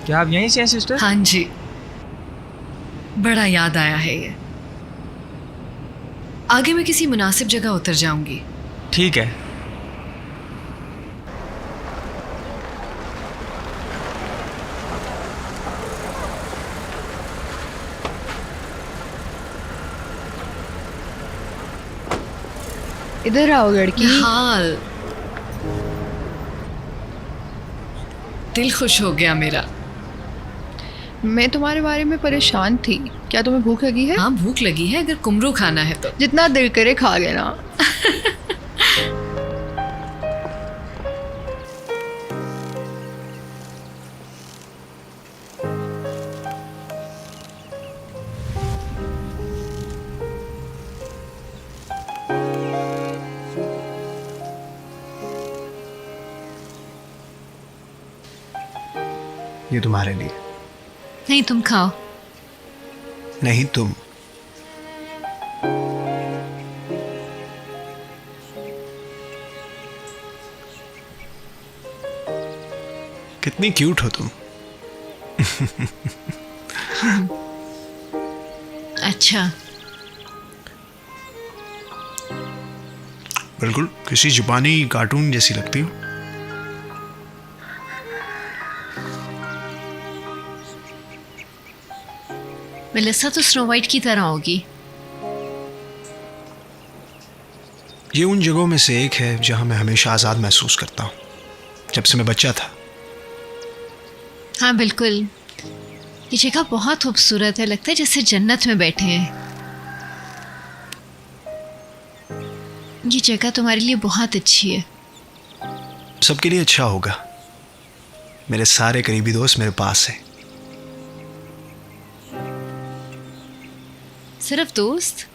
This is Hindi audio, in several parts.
क्या आप यहीं से हैं सिस्टर? हाँ जी, बड़ा याद आया है ये। आगे मैं किसी मुनासिब जगह उतर जाऊंगी। ठीक है। इधर आओ लड़की। हाल दिल खुश हो गया मेरा। मैं तुम्हारे बारे में परेशान थी। क्या तुम्हें भूख लगी है? हाँ भूख लगी है, अगर कुमरू खाना है तो। जितना दिल करे खा लेना। ये तुम्हारे लिए। नहीं तुम खाओ। नहीं तुम। कितनी क्यूट हो तुम। अच्छा, बिल्कुल किसी जापानी कार्टून जैसी लगती हो। मेलिसा तो स्नो वाइट की तरह होगी। ये उन जगहों में से एक है जहां मैं हमेशा आज़ाद महसूस करता हूँ, जब से मैं बच्चा था। हाँ बिल्कुल, ये जगह बहुत खूबसूरत है, लगता है जैसे जन्नत में बैठे हैं। ये जगह तुम्हारे लिए बहुत अच्छी है। सबके लिए अच्छा होगा। मेरे सारे करीबी दोस्त मेरे पास हैं। सिर्फ दोस्त?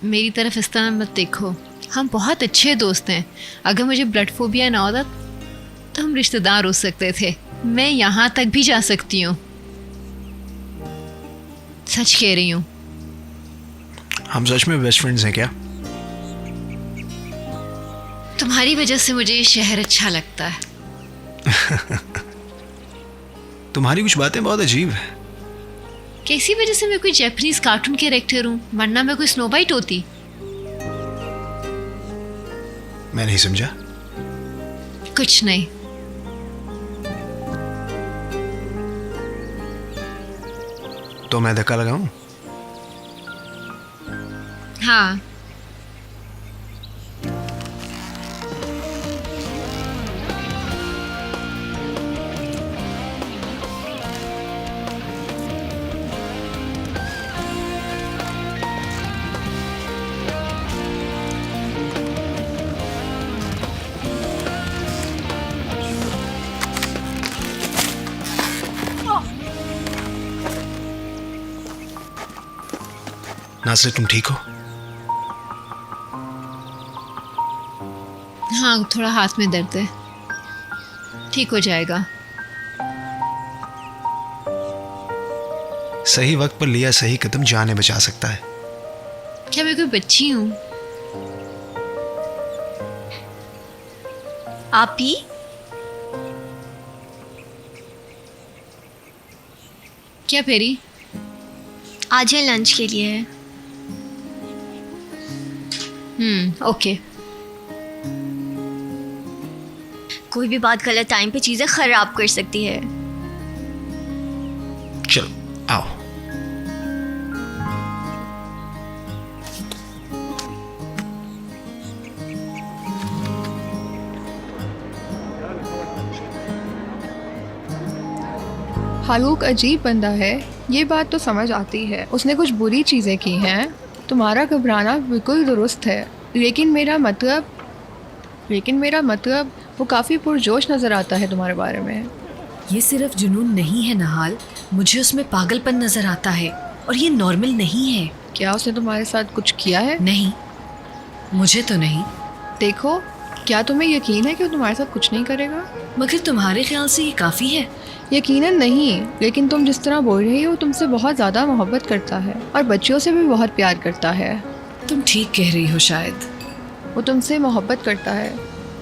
मेरी तरफ इस तरह मत देखो, हम बहुत अच्छे दोस्त हैं। अगर मुझे ब्लड फोबिया ना होता तो हम रिश्तेदार हो सकते थे। मैं यहाँ तक भी जा सकती हूँ, सच कह रही हूँ। हम सच में बेस्ट फ्रेंड्स हैं क्या? तुम्हारी वजह से मुझे ये शहर अच्छा लगता है। तुम्हारी कुछ बातें बहुत अजीब है। कैसी वजह से मैं कोई जापानीज कार्टून कैरेक्टर हूँ, वरना मैं कोई स्नो वाइट होती। मैं नहीं समझा। कुछ नहीं। तो मैं धक्का लगाऊं? हाँ नाज़रीन तुम ठीक हो? हाँ, थोड़ा हाथ में दर्द है, ठीक हो जाएगा। सही वक्त पर लिया सही कदम जाने बचा सकता है। क्या मैं कोई बच्ची हूँ? आप ही? क्या पेरी? आज है लंच के लिए है। ओके। कोई भी बात गलत टाइम पे चीजें खराब कर सकती है। चलो आओ। फारूक अजीब बंदा है, ये बात तो समझ आती है। उसने कुछ बुरी चीज़ें की हैं। तुम्हारा घबराना बिल्कुल दुरुस्त है, लेकिन मेरा मतलब वो काफ़ी पुरजोश नज़र आता है तुम्हारे बारे में। ये सिर्फ जुनून नहीं है नहाल, मुझे उसमें पागलपन नजर आता है और ये नॉर्मल नहीं है। क्या उसने तुम्हारे साथ कुछ किया है? नहीं, मुझे तो नहीं। देखो, क्या तुम्हें यकीन है कि वो तुम्हारे साथ कुछ नहीं करेगा? मगर तुम्हारे ख्याल से ये काफ़ी है? यकीनन नहीं, लेकिन तुम जिस तरह बोल रही हो, तुमसे बहुत ज़्यादा मोहब्बत करता है और बच्चियों से भी बहुत प्यार करता है। तुम ठीक कह रही हो शायद। वो तुमसे मोहब्बत करता है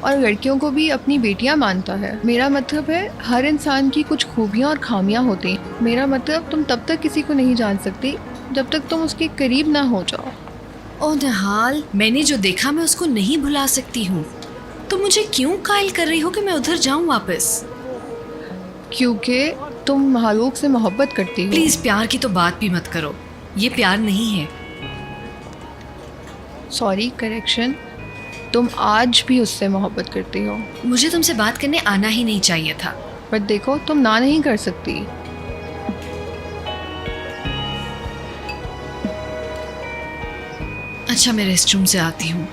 और लड़कियों को भी अपनी बेटियां मानता है। मेरा मतलब है हर इंसान की कुछ खूबियां और खामियां होती हैं। मेरा मतलब तुम तब तक किसी को नहीं जान सकती जब तक तुम उसके करीब ना हो जाओ। ओह निहाल, मैंने जो देखा मैं उसको नहीं भुला सकती हूँ। तो मुझे क्यों कायल कर रही हो कि मैं उधर जाऊँ वापस? क्योंकि तुम महालोक से मोहब्बत करती हो। प्लीज प्यार की तो बात भी मत करो, ये प्यार नहीं है। सॉरी, करेक्शन, तुम आज भी उससे मोहब्बत करती हो। मुझे तुमसे बात करने आना ही नहीं चाहिए था। पर देखो, तुम ना नहीं कर सकती। अच्छा, मैं रेस्ट रूम से आती हूँ।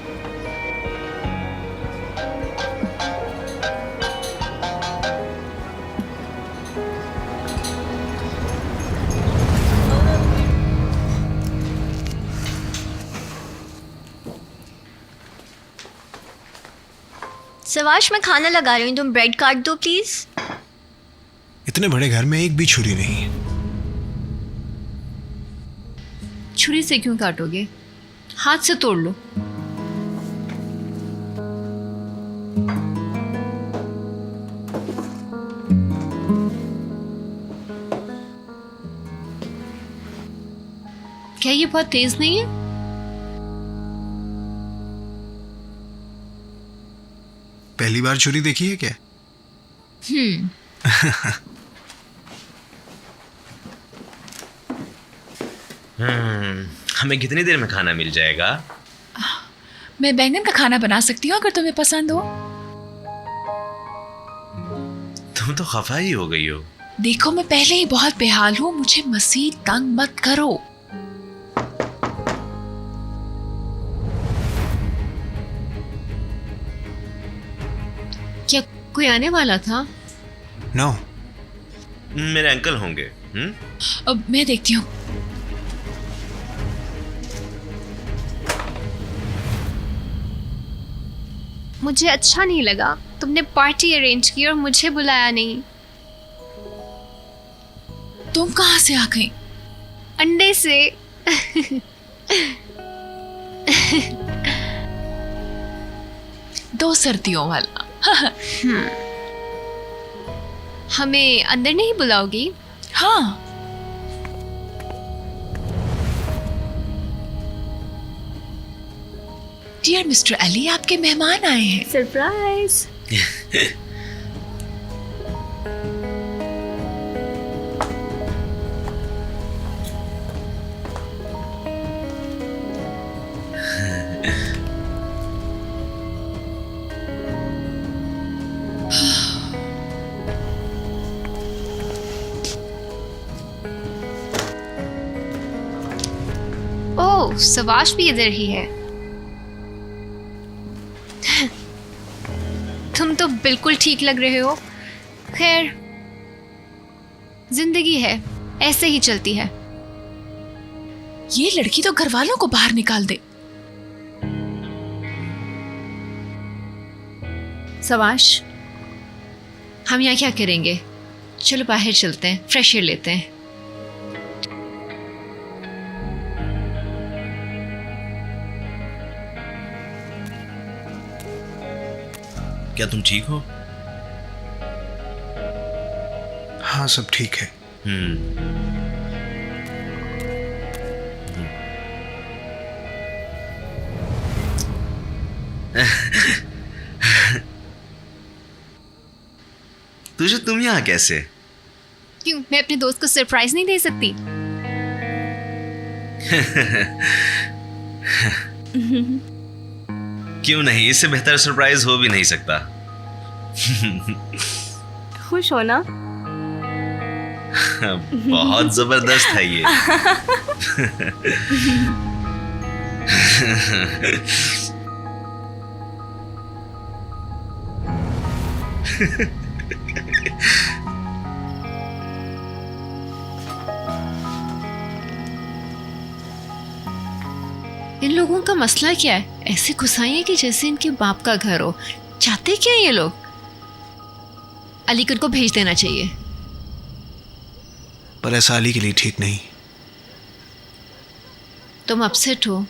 सवाश, मैं खाना लगा रही हूँ, तुम ब्रेड काट दो प्लीज। इतने बड़े घर में एक भी छुरी नहीं है। छुरी से क्यों काटोगे? हाथ से तोड़ लो। क्या ये बहुत तेज नहीं है? पहली बार छुरी देखी है क्या? हमें कितनी देर में खाना मिल जाएगा? मैं बैंगन का खाना बना सकती हूँ अगर तुम्हें पसंद हो। तुम तो खफा ही हो गई हो। देखो, मैं पहले ही बहुत बेहाल हूँ, मुझे मजीद तंग मत करो। क्या कोई आने वाला था? नो। मेरे अंकल होंगे। अब मैं देखती हूँ। मुझे अच्छा नहीं लगा, तुमने पार्टी अरेंज की और मुझे बुलाया नहीं। तुम कहाँ से आ गई? अंडे से। दो सर्दियों वाला। हमें अंदर नहीं बुलाओगी? हाँ, डियर मिस्टर अली, आपके मेहमान आए हैं। सरप्राइज। ओह, सवाश भी इधर ही है। तुम तो बिल्कुल ठीक लग रहे हो। खैर, जिंदगी है, ऐसे ही चलती है। ये लड़की तो घर वालों को बाहर निकाल दे। सवाश, हम यहाँ क्या करेंगे? चलो बाहर चलते हैं, फ्रेश एयर लेते हैं। क्या तुम ठीक हो? हाँ, सब ठीक है। तुम यहाँ कैसे? क्यों, मैं अपने दोस्त को सरप्राइज नहीं दे सकती? क्यों नहीं, इससे बेहतर सरप्राइज हो भी नहीं सकता। खुश हो ना? बहुत जबरदस्त है ये। इन लोगों का मसला क्या है? ऐसे घुसाइए कि जैसे इनके बाप का घर हो। चाहते क्या ये लोग? अलीगढ़ को भेज देना चाहिए। पर ऐसा अली के लिए ठीक नहीं। तुम अपसेट हो?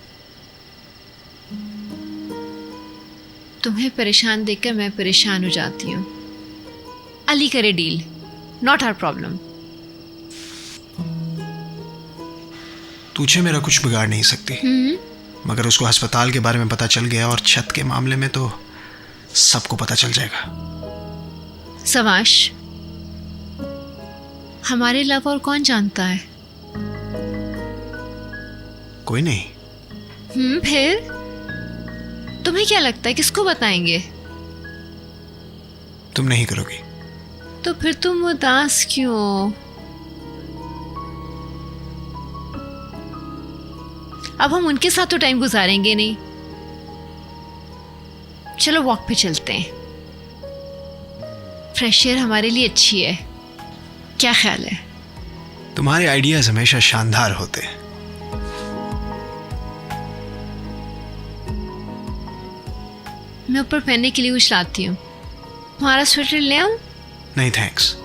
तुम्हें परेशान देखकर मैं परेशान हो जाती हूँ। अली करे डील, नॉट आवर प्रॉब्लम। तुझे मेरा कुछ बिगाड़ नहीं सकती, मगर उसको अस्पताल के बारे में पता चल गया और छत के मामले में तो सबको पता चल जाएगा। सवाश, हमारे अलावा और कौन जानता है? कोई नहीं। फिर तुम्हें क्या लगता है किसको बताएंगे? तुम नहीं करोगी। तो फिर तुम उदास क्यों? अब हम उनके साथ तो टाइम गुजारेंगे नहीं। चलो वॉक पे चलते हैं, फ्रेश एयर हमारे लिए अच्छी है। क्या ख्याल है? तुम्हारे आइडियाज हमेशा शानदार होते हैं। मैं ऊपर पहनने के लिए कुछ लाती हूँ। तुम्हारा स्वेटर ले आऊं? नहीं थैंक्स।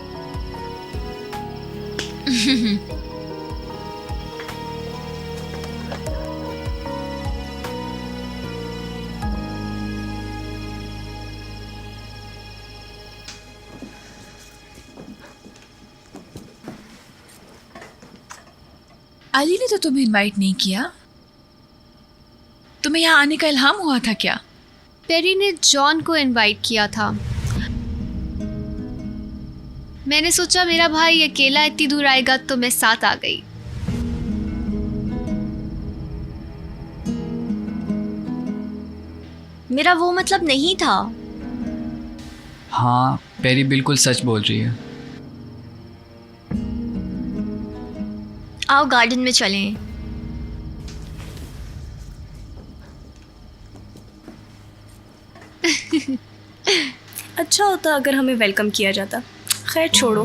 अली ने तो तुम्हें इनवाइट नहीं किया। तुम्हें यहाँ आने का इल्हाम हुआ था क्या? पेरी ने जॉन को इनवाइट किया था। मैंने सोचा मेरा भाई अकेला इतनी दूर आएगा तो मैं साथ आ गई। मेरा वो मतलब नहीं था। हाँ, पेरी बिल्कुल सच बोल रही है। आओ गार्डन में चलें। अच्छा होता अगर हमें वेलकम किया जाता। खैर छोड़ो।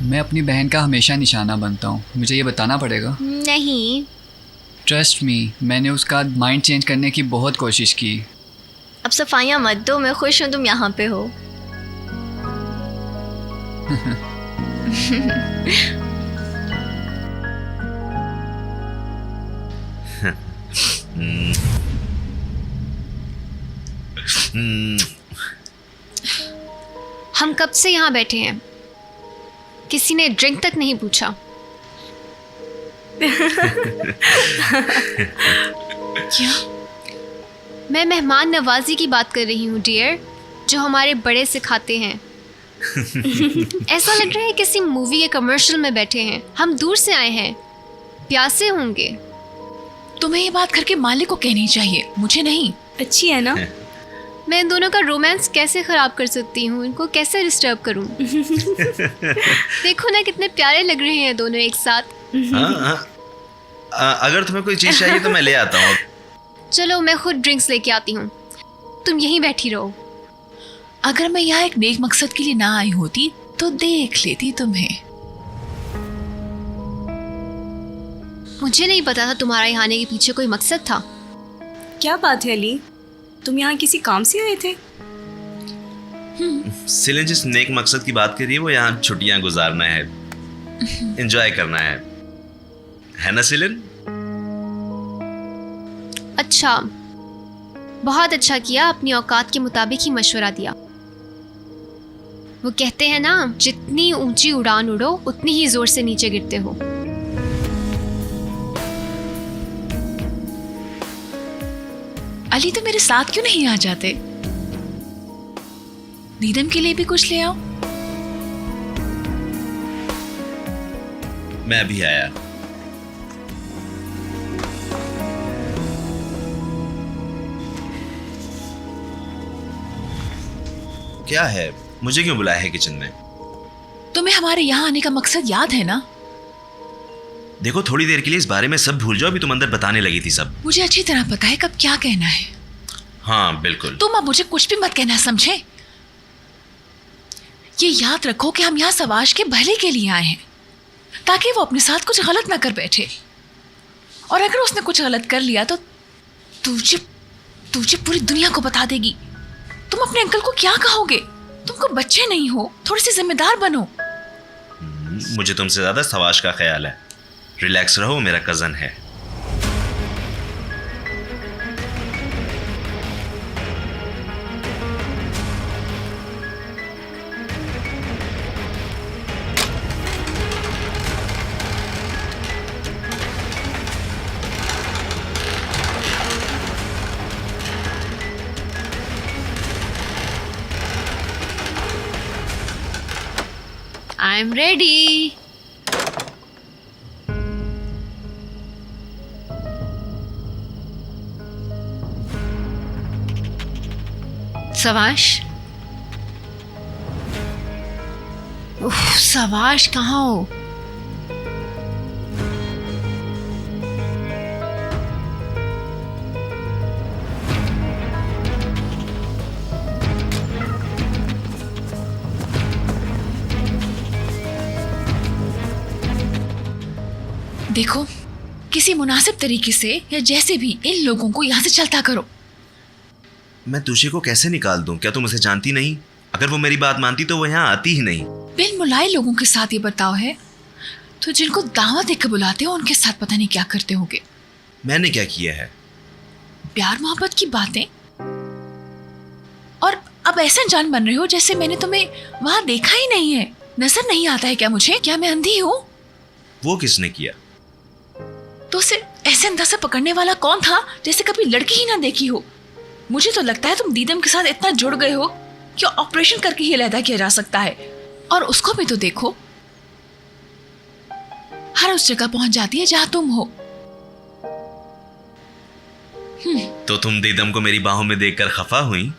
मैं अपनी बहन का हमेशा निशाना बनता हूँ, मुझे ये बताना पड़ेगा। नहीं, ट्रस्ट मी, मैंने उसका माइंड चेंज करने की बहुत कोशिश की। अब सफाइयाँ मत दो, मैं खुश हूँ तुम यहाँ पे हो। हम कब से यहाँ बैठे हैं, किसी ने ड्रिंक तक नहीं पूछा। क्या? मैं मेहमान नवाजी की बात कर रही हूँ डियर, जो हमारे बड़े सिखाते हैं। ऐसा लग रहा है किसी मूवी के कमर्शियल में बैठे हैं। हम दूर से आए हैं, प्यासे होंगे। तुम्हें ये बात करके मालिक को कहनी चाहिए, मुझे नहीं। अच्छी है ना? मैं इन दोनों का रोमांस कैसे खराब कर सकती हूँ, इनको कैसे डिस्टर्ब करूँ? देखो ना कितने प्यारे लग रहे हैं दोनों एक साथ। अगर तुम्हें कोई चीज चाहिए तो मैं ले आता हूँ। चलो मैं खुद ड्रिंक्स लेके आती हूँ, तुम यहीं बैठी रहो। अगर मैं यहाँ एक नेक मकसद के लिए ना आई होती तो देख लेती तुम्हें। मुझे नहीं पता था तुम्हारा यहाँ आने के पीछे कोई मकसद था। क्या बात है अली, तुम यहाँ किसी काम से आए थे? सिलिन जिस नेक मकसद की बात कर रही है वो यहाँ छुट्टियां गुजारना है, एंजॉय करना है ना सिलिन? अच्छा, बहुत अच्छा किया, अपनी औकात के मुताबिक ही मशवरा दिया। वो कहते हैं ना, जितनी ऊंची उड़ान उड़ो उतनी ही जोर से नीचे गिरते हो। अली तो मेरे साथ क्यों नहीं आ जाते? नीदम के लिए भी कुछ ले आओ। मैं भी आया। क्या है, मुझे क्यों बुलाया है किचन में? तुम्हें हमारे यहाँ आने का मकसद याद है ना? देखो थोड़ी देर के लिए इस बारे में सब भूल जाओ, अभी तुम अंदर बताने लगी थी सब। मुझे अच्छी तरह पता है कब क्या कहना है। हाँ बिल्कुल। तुम अब मुझे कुछ भी मत कहना, समझे? ये याद रखो कि हम यहाँ सवाश के भले के लिए आए हैं, ताकि वो अपने साथ कुछ गलत ना कर बैठे। और अगर उसने कुछ गलत कर लिया तो तुझे पूरी दुनिया को बता देगी। तुम अपने अंकल को क्या कहोगे? तुमको बच्चे नहीं हो, थोड़ी सी जिम्मेदार बनो। मुझे तुमसे ज्यादा सवाश का ख्याल है। रिलैक्स रहो, मेरा कजन है। I'm ready. सवाश, उफ, सवाश कहाँ हो? देखो, किसी मुनासिब तरीके से या जैसे भी इन लोगों को यहाँ से चलता करो। मैं तुझे को कैसे निकाल दूं? क्या तुम उसे जानती नहीं? अगर वो मेरी बात मानती तो वो यहाँ आती ही नहीं। बिन मुलाय लोगों के साथ ये बर्ताव है तो जिनको दावत देकर बुलाते हो उनके साथ पता नहीं क्या करते होगे। मैंने क्या किया है? प्यार मोहब्बत की बातें, और अब ऐसे जान बन रहे हो जैसे मैंने तुम्हें वहां देखा ही नहीं है। नजर नहीं आता है क्या मुझे? क्या मैं अंधी हूँ? वो किसने किया? तो उसे ऐसे अंदाज से पकड़ने वाला कौन था जैसे कभी लड़की ही ना देखी हो। मुझे तो लगता है तुम दीदम के साथ इतना जुड़ गए हो कि ऑपरेशन करके ही अलहदा किया जा सकता है। और उसको भी तो देखो, हर उस जगह पहुंच जाती है जहां तुम हो। तो तुम दीदम को मेरी बाहों में देखकर खफा हुई?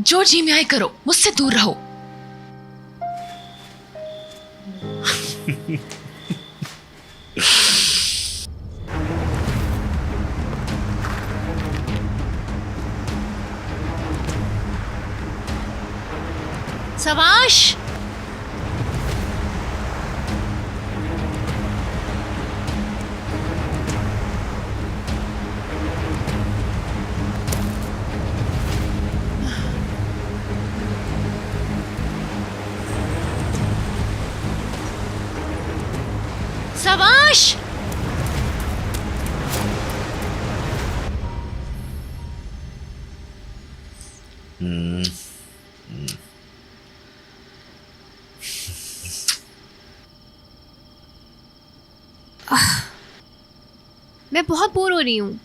जो जी में आए करो, मुझसे दूर रहो। सवाश, सवाश, मैं बहुत बोर हो रही हूँ।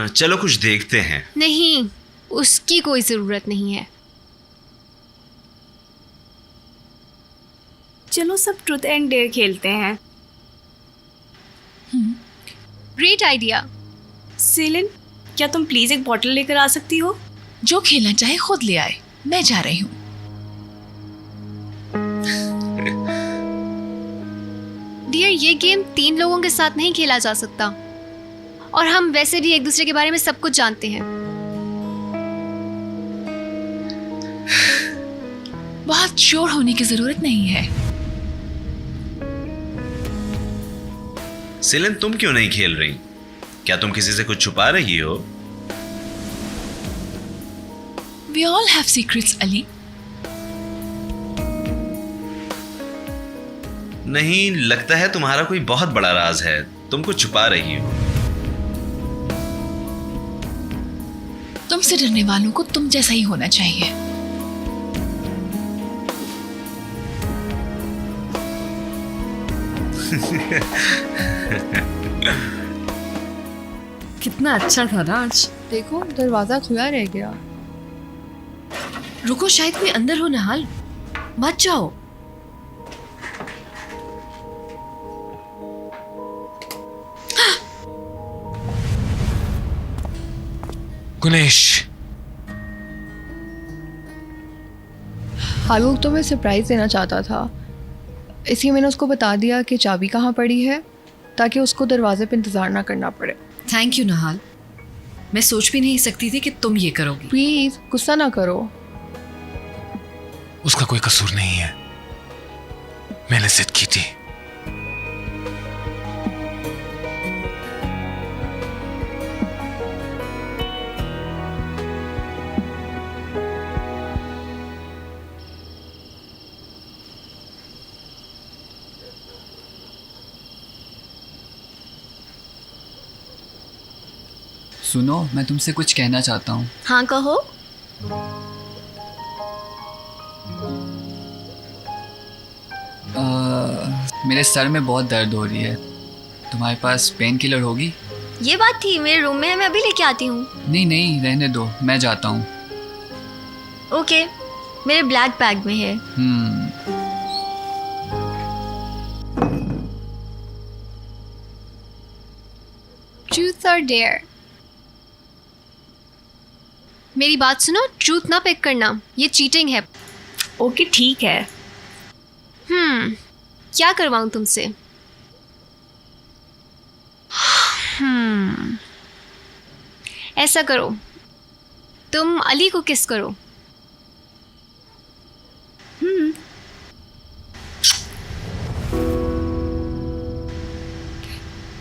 चलो कुछ देखते हैं। नहीं, उसकी कोई जरूरत नहीं है। चलो सब ट्रूथ एंड डेयर खेलते हैं। Great idea. सीलिन, क्या तुम प्लीज़ एक बॉटल लेकर आ सकती हो? जो खेलना चाहे खुद ले आए, मैं जा रही हूँ। डियर, ये गेम 3 लोगों के साथ नहीं खेला जा सकता, और हम वैसे भी एक दूसरे के बारे में सब कुछ जानते हैं। बहुत श्योर होने की जरूरत नहीं है। सिलन, तुम क्यों नहीं खेल रही? क्या तुम किसी से कुछ छुपा रही हो? We all have secrets, Ali. नहीं, लगता है तुम्हारा कोई बहुत बड़ा राज है, तुम कुछ छुपा रही हो। तुमसे डरने वालों को तुम जैसा ही होना चाहिए। कितना अच्छा था ना आज। देखो, दरवाजा खुला रह गया। रुको, शायद कोई अंदर हो। नहाल, मत जाओ। गुनेश, हालूक तो मैं सरप्राइज देना चाहता था, इसलिए मैंने उसको बता दिया कि चाबी कहाँ पड़ी है, ताकि उसको दरवाजे पे इंतज़ार ना करना पड़े। थैंक यू नहाल, मैं सोच भी नहीं सकती थी कि तुम ये करोगी। प्लीज़ गुस्सा ना करो। उसका कोई कसूर नहीं है, मैंने जिद की थी। सुनो, मैं तुमसे कुछ कहना चाहता हूँ। हाँ कहो। मेरे सर में बहुत दर्द हो रही है, तुम्हारे पास पेन किलर होगी? ये बात थी, मेरे रूम में है, मैं अभी लेके आती हूँ। नहीं नहीं, रहने दो, मैं जाता हूँ। ओके, मेरे ब्लैक बैग में है। ट्रूथ और डेयर। मेरी बात सुनो, ट्रूथ ना पिक करना, ये चीटिंग है। ओके ठीक है। क्या करवाऊं तुमसे? ऐसा करो, तुम अली को किस करो।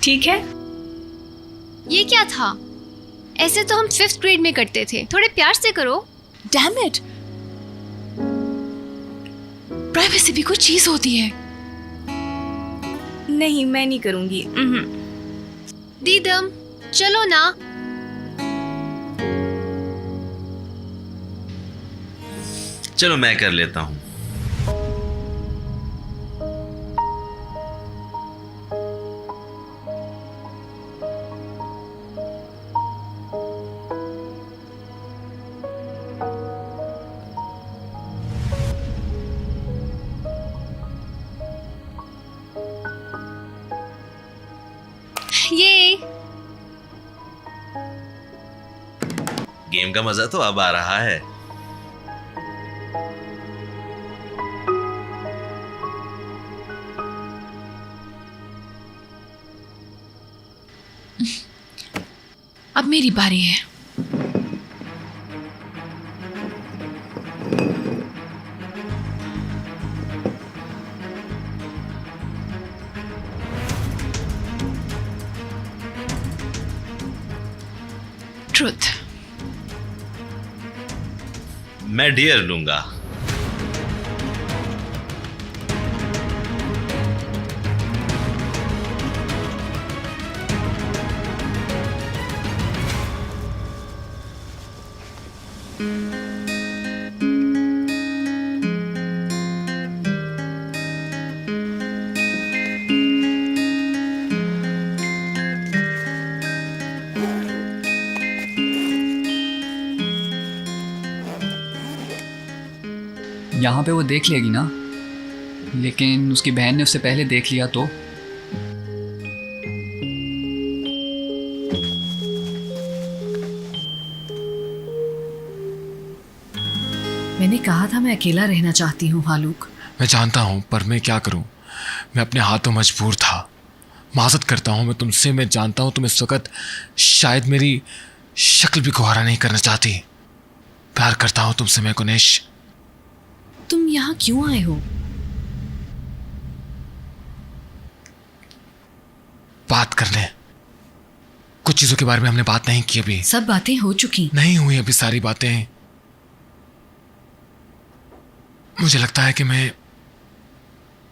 ठीक है। ये क्या था? ऐसे तो हम 5th ग्रेड में करते थे, थोड़े प्यार से करो। डैम इट, प्राइवेसी भी कोई चीज होती है। नहीं, मैं नहीं करूंगी। दीदम चलो ना। चलो मैं कर लेता हूँ। ये गेम का मजा तो अब आ रहा है। अब मेरी बारी है। ट्रुथ। मैं डियर लूंगा। यहाँ पे वो देख लेगी ना, लेकिन उसकी बहन ने उससे पहले देख लिया तो? मैंने कहा था मैं अकेला रहना चाहती हूँ हालूक। मैं जानता हूँ, पर मैं क्या करूँ? मैं अपने हाथों मजबूर था। माजरत करता हूँ मैं तुमसे। मैं जानता हूँ तुम इस वक्त शायद मेरी शक्ल भी गुहारा नहीं करना चाहती। प्यार करता हूँ तुमसे मैं कुनेश। तुम यहाँ क्यों आए हो? बात करने। कुछ चीजों के बारे में हमने बात नहीं की अभी। सब बातें हो चुकी। नहीं हुई अभी सारी बातें। मुझे लगता है कि मैं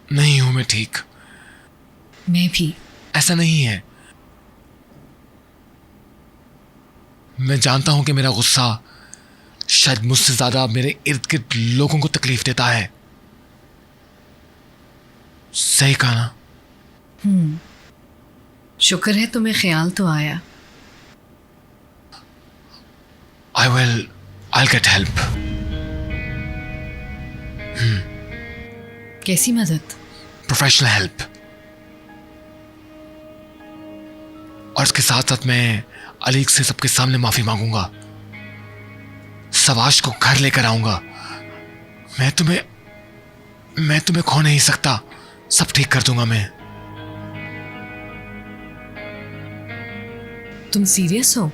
नहीं हूं मैं ठीक। मैं भी। ऐसा नहीं है। मैं जानता हूं कि मेरा गुस्सा शायद मुझसे ज्यादा मेरे इर्द गिर्द लोगों को तकलीफ देता है। सही कहा ना? शुक्र है तुम्हें ख्याल तो आया। I'll get help. कैसी मदद? Professional help. और इसके साथ साथ मैं अलीक से सबके सामने माफी मांगूंगा। सवाश को घर लेकर आऊंगा। मैं तुम्हें खो नहीं सकता। सब ठीक कर दूंगा मैं। तुम सीरियस हो?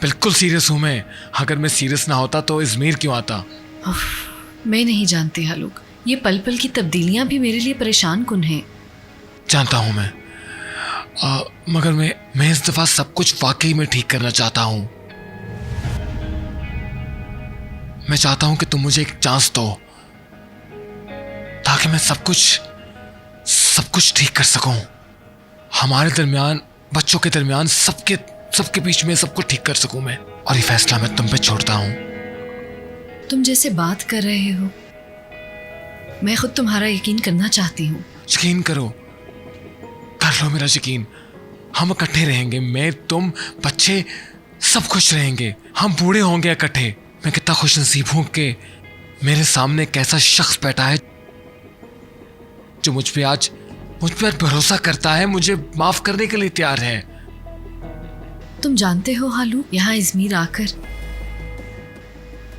बिल्कुल सीरियस हूं मैं। अगर मैं सीरियस ना होता तो इजमीर क्यों आता? मैं नहीं जानती हालूक, ये पल पल की तब्दीलियां भी मेरे लिए परेशान कुन हैं। जानता हूं मैं, मगर मैं इस दफा सब कुछ वाकई में ठीक करना चाहता हूं। मैं चाहता हूं कि तुम मुझे एक चांस दो ताकि मैं सब कुछ ठीक कर सकूं। हमारे दरमियान, बच्चों के दरमियान, सबके सबके बीच में सबको ठीक कर सकूं मैं। और ये फैसला मैं तुम पे छोड़ता हूं। तुम जैसे बात कर रहे हो, मैं खुद तुम्हारा यकीन करना चाहती हूँ। यकीन करो, कर लो मेरा यकीन। हम इकट्ठे रहेंगे, मैं, तुम, बच्चे, सब खुश रहेंगे। हम बूढ़े होंगे इकट्ठे। मैं कितना खुश नसीब हूं कि मेरे सामने एक ऐसा शख्स बैठा है जो मुझ पर भरोसा करता है, मुझे माफ करने के लिए तैयार है। तुम जानते हो हालू, यहाँ इजमीर आकर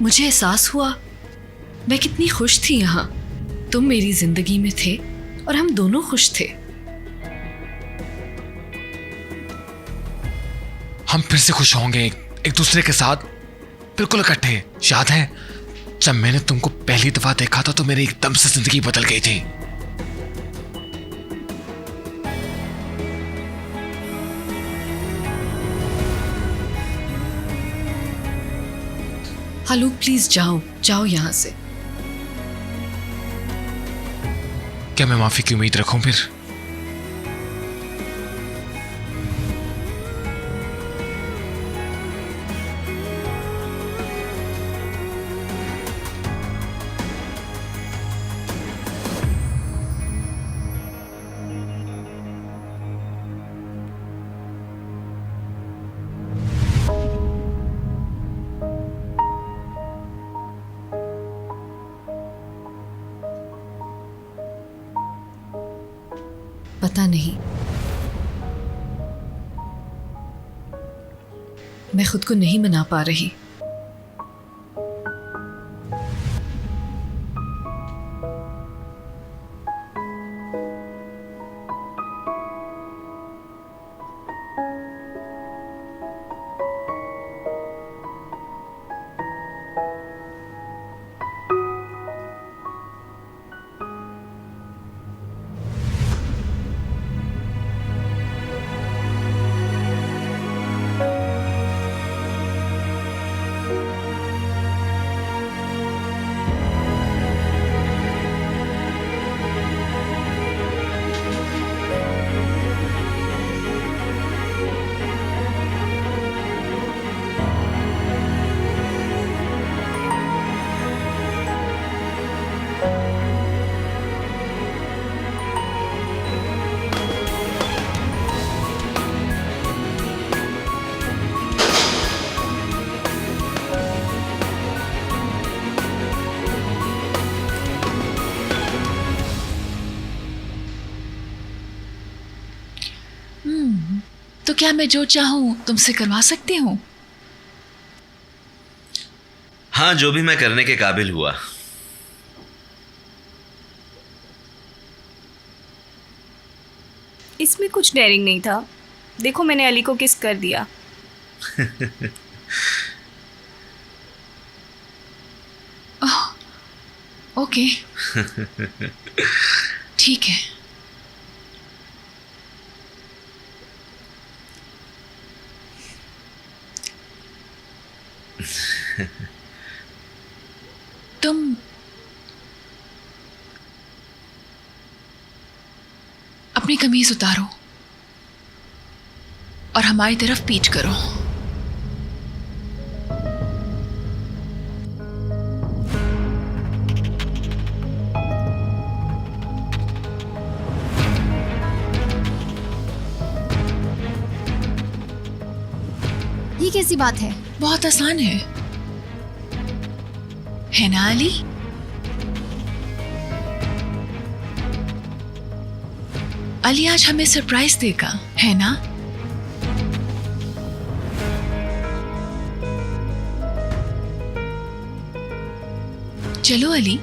मुझे एहसास हुआ मैं कितनी खुश थी यहाँ। तुम मेरी जिंदगी में थे और हम दोनों खुश थे। हम फिर से खुश होंगे एक दूसरे के साथ, बिल्कुल इकट्ठे। याद है जब मैंने तुमको पहली दफा देखा था तो मेरी एकदम से जिंदगी बदल गई थी। हालू प्लीज जाओ यहाँ से। क्या मैं माफी की उम्मीद रखूं फिर? पता नहीं, मैं खुद को नहीं मना पा रही। तो क्या मैं जो चाहूं तुमसे करवा सकती हूँ? हाँ, जो भी मैं करने के काबिल हुआ। इसमें कुछ डेयरिंग नहीं था। देखो मैंने अली को किस कर दिया। ओके ठीक है। तुम अपनी कमीज उतारो और हमारी तरफ पीठ करो। ये कैसी बात है? बहुत आसान है ना अली? अली आज हमें सरप्राइज देगा, है ना? चलो अली,